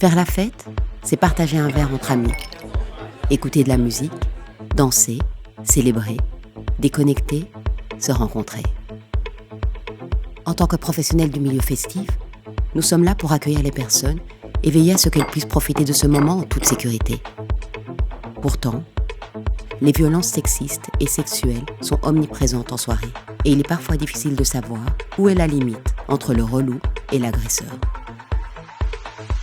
Faire la fête, c'est partager un verre entre amis, écouter de la musique, danser, célébrer, déconnecter, se rencontrer. En tant que professionnels du milieu festif, nous sommes là pour accueillir les personnes et veiller à ce qu'elles puissent profiter de ce moment en toute sécurité. Pourtant, les violences sexistes et sexuelles sont omniprésentes en soirée et il est parfois difficile de savoir où est la limite entre le relou et l'agresseur.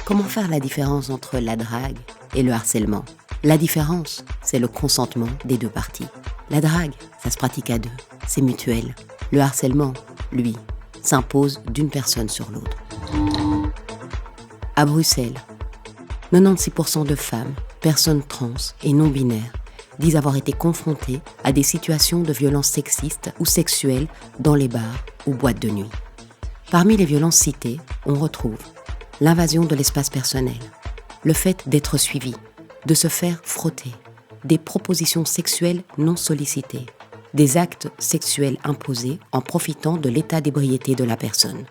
Comment faire la différence entre la drague et le harcèlement ? La différence, c'est le consentement des deux parties. La drague, ça se pratique à deux, c'est mutuel. Le harcèlement, lui, s'impose d'une personne sur l'autre. À Bruxelles, 96% de femmes, personnes trans et non-binaires disent avoir été confrontées à des situations de violences sexistes ou sexuelles dans les bars ou boîtes de nuit. Parmi les violences citées, on retrouve l'invasion de l'espace personnel, le fait d'être suivi, de se faire frotter, des propositions sexuelles non sollicitées, des actes sexuels imposés en profitant de l'état d'ébriété de la personne.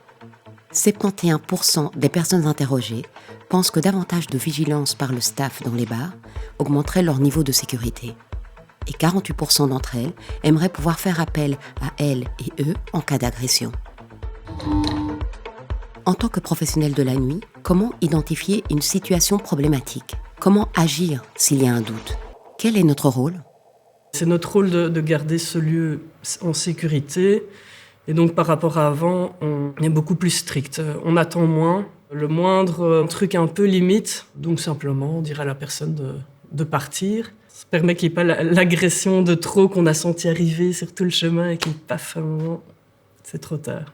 71% des personnes interrogées pensent que davantage de vigilance par le staff dans les bars augmenterait leur niveau de sécurité. Et 48% d'entre elles aimeraient pouvoir faire appel à elles et eux en cas d'agression. En tant que professionnel de la nuit, comment identifier une situation problématique ? Comment agir s'il y a un doute ? Quel est notre rôle ? C'est notre rôle de garder ce lieu en sécurité. Et donc, par rapport à avant, on est beaucoup plus strict. On attend moins. Le moindre truc un peu limite, donc simplement, on dirait à la personne de partir. Ça permet qu'il n'y ait pas l'agression de trop qu'on a senti arriver sur tout le chemin et qu'il paf, à un moment, c'est trop tard.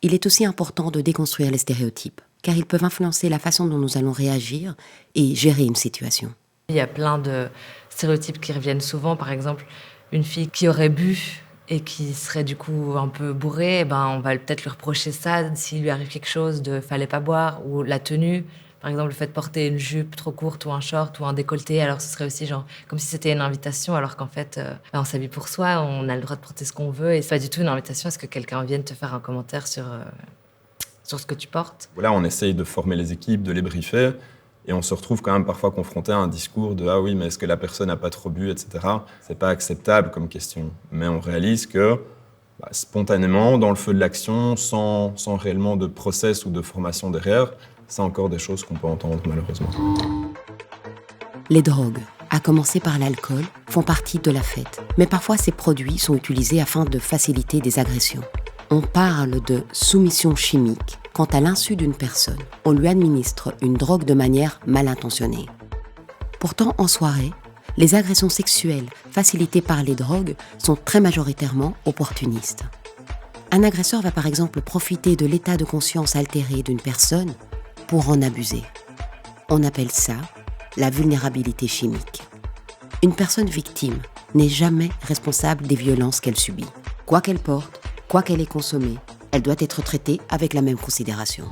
Il est aussi important de déconstruire les stéréotypes, car ils peuvent influencer la façon dont nous allons réagir et gérer une situation. Il y a plein de stéréotypes qui reviennent souvent. Par exemple, une fille qui aurait bu et qui serait du coup un peu bourrée, on va peut-être lui reprocher ça s'il lui arrive quelque chose de fallait pas boire, ou la tenue. Par exemple, le fait de porter une jupe trop courte ou un short ou un décolleté, alors ce serait aussi genre comme si c'était une invitation, alors qu'en fait, on s'habille pour soi, on a le droit de porter ce qu'on veut et c'est pas du tout une invitation à ce que quelqu'un vienne te faire un commentaire sur ce que tu portes. Voilà, on essaye de former les équipes, de les briefer. Et on se retrouve quand même parfois confronté à un discours de « Ah oui, mais est-ce que la personne n'a pas trop bu ?» etc. C'est pas acceptable comme question. Mais on réalise que spontanément, dans le feu de l'action, sans réellement de process ou de formation derrière, c'est encore des choses qu'on peut entendre malheureusement. Les drogues, à commencer par l'alcool, font partie de la fête. Mais parfois, ces produits sont utilisés afin de faciliter des agressions. On parle de soumission chimique quand à l'insu d'une personne, on lui administre une drogue de manière mal intentionnée. Pourtant, en soirée, les agressions sexuelles facilitées par les drogues sont très majoritairement opportunistes. Un agresseur va par exemple profiter de l'état de conscience altéré d'une personne pour en abuser. On appelle ça la vulnérabilité chimique. Une personne victime n'est jamais responsable des violences qu'elle subit. Quoi qu'elle porte, quoi qu'elle ait consommé, elle doit être traitée avec la même considération.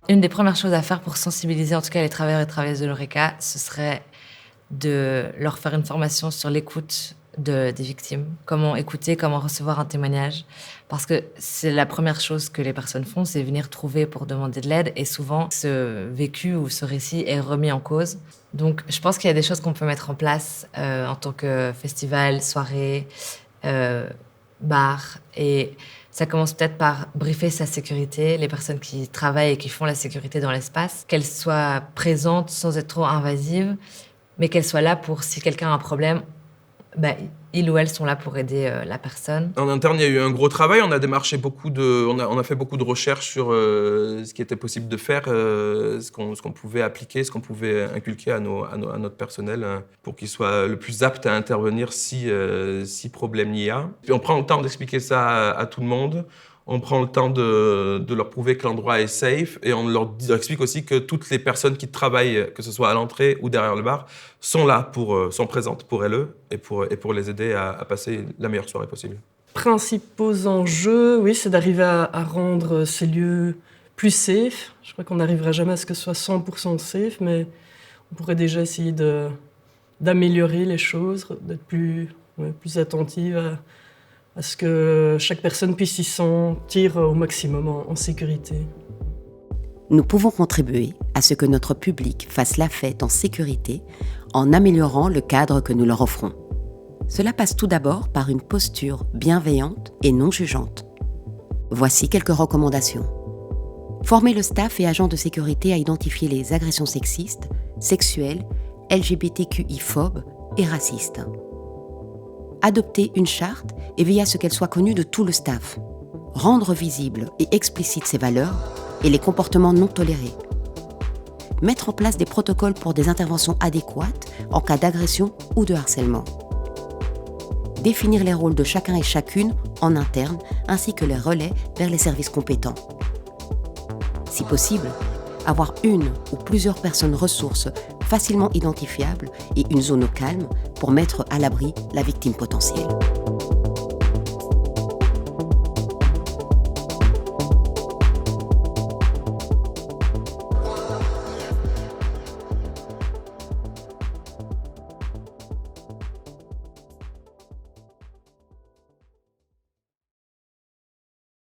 Une des premières choses à faire pour sensibiliser en tout cas les travailleurs et travailleuses de l'Oreca, ce serait de leur faire une formation sur l'écoute des victimes. Comment écouter, comment recevoir un témoignage. Parce que c'est la première chose que les personnes font, c'est venir trouver pour demander de l'aide. Et souvent, ce vécu ou ce récit est remis en cause. Donc, je pense qu'il y a des choses qu'on peut mettre en place en tant que festival, soirée, bar. Et ça commence peut-être par briefer sa sécurité, les personnes qui travaillent et qui font la sécurité dans l'espace, qu'elles soient présentes sans être trop invasives, mais qu'elles soient là pour, si quelqu'un a un problème, ils ou elles sont là pour aider la personne. En interne, il y a eu un gros travail. On a démarché on a fait beaucoup de recherches sur ce qui était possible de faire, ce qu'on pouvait appliquer, ce qu'on pouvait inculquer à notre personnel pour qu'il soit le plus apte à intervenir si problème il y a. Puis on prend le temps d'expliquer ça à tout le monde. On prend le temps de leur prouver que l'endroit est safe et on leur explique aussi que toutes les personnes qui travaillent, que ce soit à l'entrée ou derrière le bar, sont là, sont présentes pour elles et pour les aider à passer la meilleure soirée possible. Principaux enjeux, oui, c'est d'arriver à rendre ces lieux plus safe. Je crois qu'on n'arrivera jamais à ce que ce soit 100% safe, mais on pourrait déjà essayer d'améliorer les choses, d'être plus attentive à ce que chaque personne puisse s'y sentir au maximum en sécurité. Nous pouvons contribuer à ce que notre public fasse la fête en sécurité en améliorant le cadre que nous leur offrons. Cela passe tout d'abord par une posture bienveillante et non jugeante. Voici quelques recommandations. Former le staff et agents de sécurité à identifier les agressions sexistes, sexuelles, LGBTQI-phobes et racistes. Adopter une charte et veiller à ce qu'elle soit connue de tout le staff. Rendre visibles et explicites ces valeurs et les comportements non tolérés. Mettre en place des protocoles pour des interventions adéquates en cas d'agression ou de harcèlement. Définir les rôles de chacun et chacune en interne, ainsi que les relais vers les services compétents. Si possible, avoir une ou plusieurs personnes ressources facilement identifiables et une zone au calme pour mettre à l'abri la victime potentielle.